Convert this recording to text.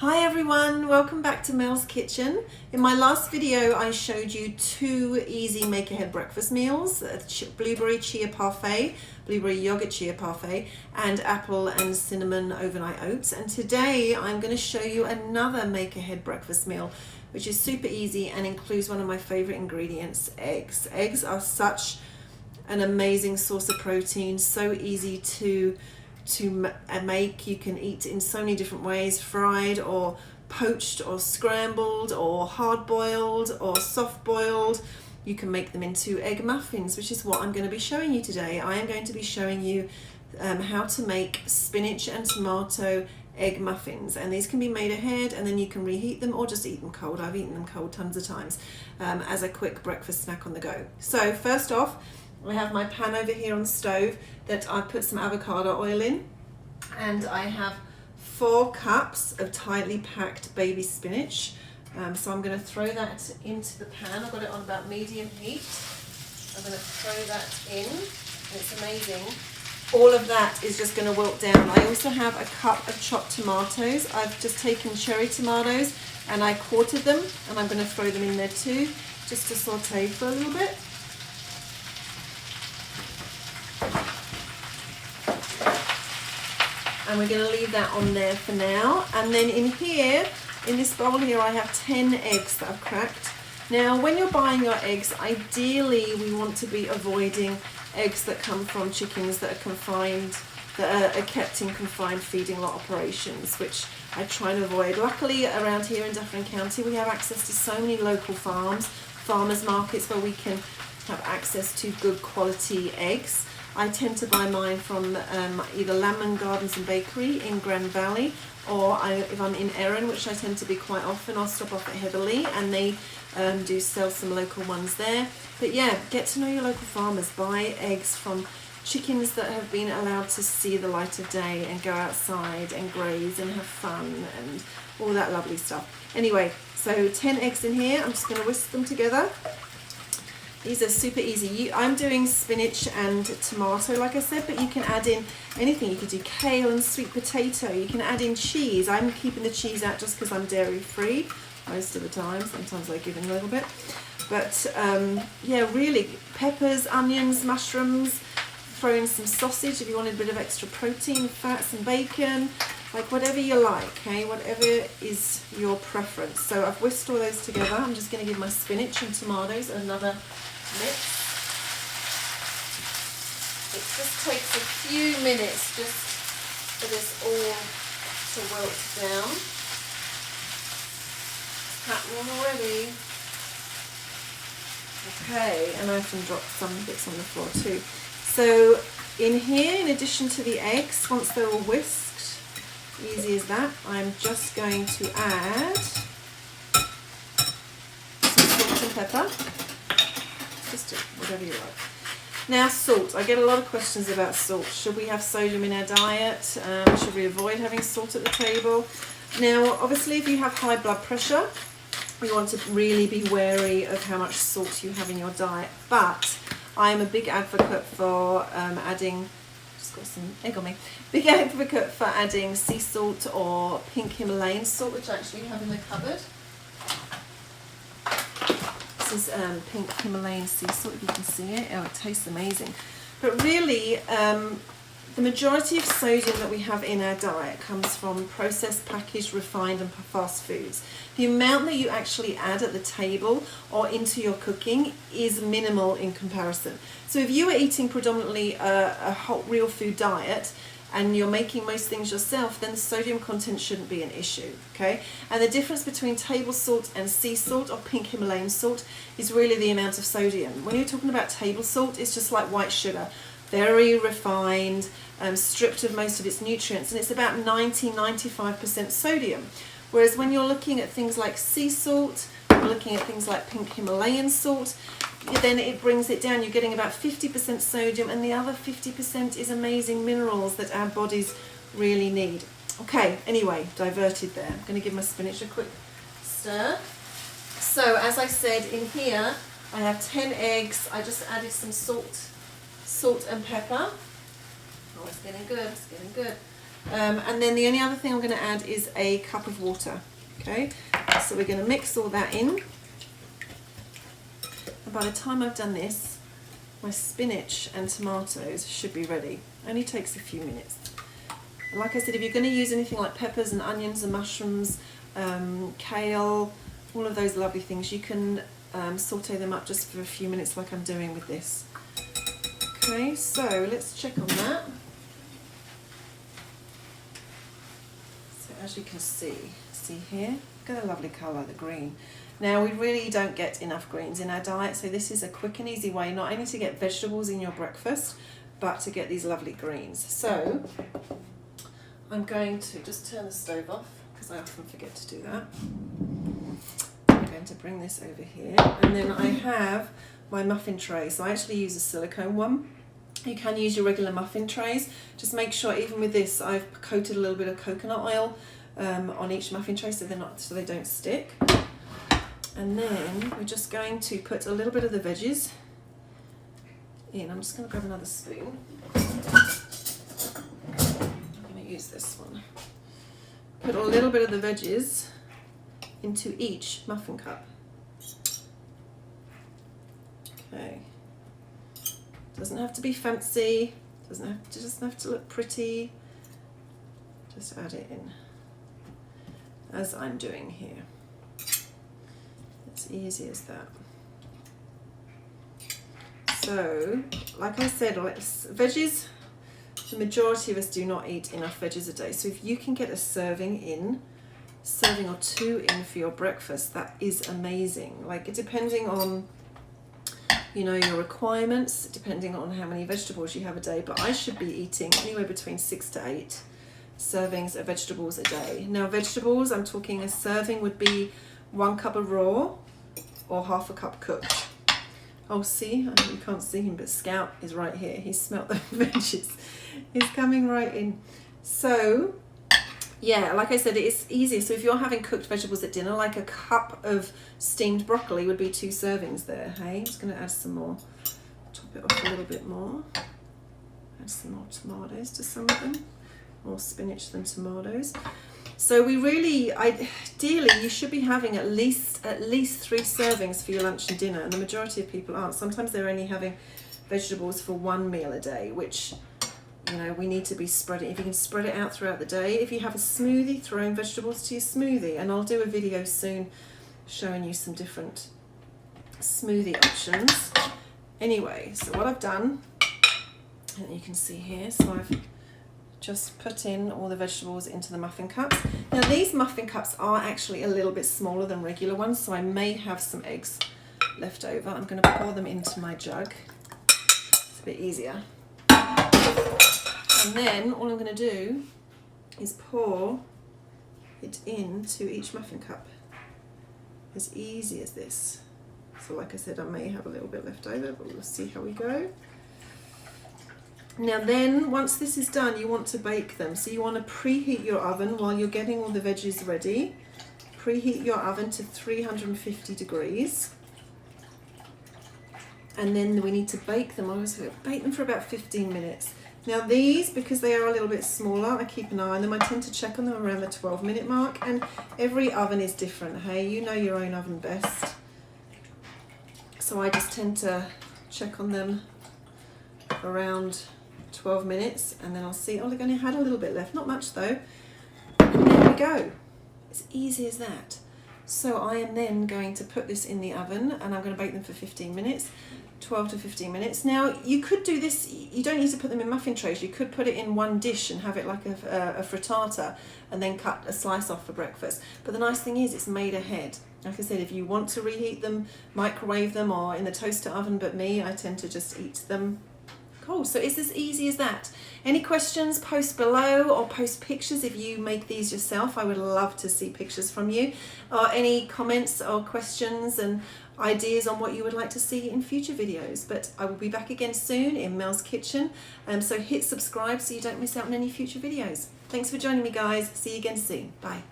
Hi everyone, welcome back to Mel's Kitchen. In my last video I showed you two easy make ahead breakfast meals, blueberry chia parfait, blueberry yogurt chia parfait, and apple and cinnamon overnight oats. And today I'm going to show you another make ahead breakfast meal which is super easy and includes one of my favorite ingredients, eggs. Eggs are such an amazing source of protein, so easy to make. You can eat in so many different ways, fried or poached or scrambled or hard boiled or soft boiled. You can make them into egg muffins, which is what I'm going to be showing you today. I am going to be showing you how to make spinach and tomato egg muffins, and these can be made ahead and then you can reheat them or just eat them cold. I've eaten them cold tons of times as a quick breakfast snack on the go. So first off, I have my pan over here on the stove that I put some avocado oil in, and I have 4 cups of tightly packed baby spinach. So I'm going to throw that into the pan. I've got it on about medium heat. I'm going to throw that in, and it's amazing. All of that is just going to wilt down. I also have a cup of chopped tomatoes. I've just taken cherry tomatoes and I quartered them, and I'm going to throw them in there too, just to saute for a little bit. And we're going to leave that on there for now. And then in here, in this bowl here, I have 10 eggs that I've cracked. Now, when you're buying your eggs, ideally we want to be avoiding eggs that come from chickens that are confined, that are kept in confined feeding lot operations, which I try and avoid. Luckily, around here in Dufferin County, we have access to so many local farms, farmers markets, where we can have access to good quality eggs. I tend to buy mine from either Lamb Gardens and Bakery in Grand Valley, or if I'm in Erin, which I tend to be quite often, I'll stop off at Heatherley, and they do sell some local ones there. But yeah, get to know your local farmers. Buy eggs from chickens that have been allowed to see the light of day and go outside and graze and have fun and all that lovely stuff. Anyway, so 10 eggs in here. I'm just going to whisk them together. These are super easy. I'm doing spinach and tomato, like I said, but you can add in anything. You could do kale and sweet potato. You can add in cheese. I'm keeping the cheese out just because I'm dairy free most of the time. Sometimes I give in a little bit. But yeah, really, peppers, onions, mushrooms. Throw in some sausage if you wanted a bit of extra protein, fat, some bacon, like whatever you like, okay? Whatever is your preference. So I've whisked all those together. I'm just going to give my spinach and tomatoes another mix. It just takes a few minutes just for this all to wilt down. It's happening already. Okay, and I often drop some bits on the floor too. So in here, in addition to the eggs, once they're all whisked, easy as that, I'm just going to add some salt and pepper. Just whatever you like. Now, salt. I get a lot of questions about salt. Should we have sodium in our diet? Should we avoid having salt at the table? Now, obviously, if you have high blood pressure, you want to really be wary of how much salt you have in your diet. But I am a big advocate for adding, just got some egg on me, big advocate for adding sea salt or pink Himalayan salt, which I actually have in the cupboard. This is pink Himalayan sea salt, if you can see it. Oh, it tastes amazing. But really, the majority of sodium that we have in our diet comes from processed, packaged, refined and fast foods. The amount that you actually add at the table or into your cooking is minimal in comparison. So if you are eating predominantly a whole real food diet and you're making most things yourself, then the sodium content shouldn't be an issue, okay? And the difference between table salt and sea salt or pink Himalayan salt is really the amount of sodium. When you're talking about table salt, it's just like white sugar. Very refined, stripped of most of its nutrients, and it's about 90–95% sodium. Whereas when you're looking at things like sea salt, you're looking at things like pink Himalayan salt, then it brings it down. You're getting about 50% sodium, and the other 50% is amazing minerals that our bodies really need. Okay, anyway, diverted there. I'm going to give my spinach a quick stir. So as I said, in here I have 10 eggs. I just added some salt and pepper. Oh, it's getting good, it's getting good. And then the only other thing I'm going to add is a cup of water. Okay, so we're going to mix all that in. And by the time I've done this, my spinach and tomatoes should be ready. Only takes a few minutes. And like I said, if you're going to use anything like peppers and onions and mushrooms, kale, all of those lovely things, you can saute them up just for a few minutes like I'm doing with this. Okay, so let's check on that. So as you can see here, look at the lovely colour, the green. Now we really don't get enough greens in our diet, so this is a quick and easy way not only to get vegetables in your breakfast, but to get these lovely greens. So I'm going to just turn the stove off because I often forget to do that. I'm going to bring this over here, and then I have my muffin tray. So I actually use a silicone one. You can use your regular muffin trays. Just make sure, even with this, I've coated a little bit of coconut oil on each muffin tray so they don't stick. And then we're just going to put a little bit of the veggies in. I'm just going to grab another spoon. I'm going to use this one. Put a little bit of the veggies into each muffin cup. Okay. Doesn't have to be fancy. Doesn't have to look pretty. Just add it in, as I'm doing here. It's easy as that. So, like I said, veggies, the majority of us do not eat enough veggies a day. So if you can get a serving or two in for your breakfast, that is amazing. Like, depending on, you know, your requirements, depending on how many vegetables you have a day, but I should be eating anywhere between 6 to 8 servings of vegetables a day. Now vegetables, I'm talking a serving would be 1 cup of raw or half a cup cooked. Oh, see, I know you can't see him, but Scout is right here. He smelt the veggies. He's coming right in. So yeah, like I said, it's easy. So if you're having cooked vegetables at dinner, like a cup of steamed broccoli would be 2 servings there. Hey, I'm just going to add some more, top it off a little bit more. Add some more tomatoes to some of them. More spinach than tomatoes. So we really, ideally, you should be having at least 3 servings for your lunch and dinner, and the majority of people aren't. Sometimes they're only having vegetables for 1 meal a day, which, you know, we need to be spreading. If you can spread it out throughout the day. If you have a smoothie, throw in vegetables to your smoothie, and I'll do a video soon showing you some different smoothie options. Anyway, so what I've done, and you can see here, so I've just put in all the vegetables into the muffin cups. Now these muffin cups are actually a little bit smaller than regular ones, so I may have some eggs left over. I'm going to pour them into my jug. It's a bit easier. And then all I'm going to do is pour it into each muffin cup. As easy as this. So like I said, I may have a little bit left over, but we'll see how we go. Now then, once this is done, you want to bake them. So you want to preheat your oven while you're getting all the veggies ready. Preheat your oven to 350 degrees. And then we need to bake them. I always bake them for about 15 minutes. Now these, because they are a little bit smaller, I keep an eye on them. I tend to check on them around the 12-minute mark, and every oven is different. Hey, you know your own oven best. So I just tend to check on them around 12 minutes, and then I'll see, oh, they're going to have a little bit left, not much though, and there we go. It's easy as that. So I am then going to put this in the oven, and I'm going to bake them for 15 minutes, 12 to 15 minutes. Now you could do this, you don't need to put them in muffin trays, you could put it in one dish and have it like a frittata, and then cut a slice off for breakfast. But the nice thing is it's made ahead. Like I said, if you want to reheat them, microwave them, or in the toaster oven, but me, I tend to just eat them cold. So it's as easy as that. Any questions, post below, or post pictures if you make these yourself. I would love to see pictures from you, or any comments or questions and ideas on what you would like to see in future videos. But I will be back again soon in Mel's Kitchen, so hit subscribe so you don't miss out on any future videos. Thanks for joining me, guys. See you again soon. Bye.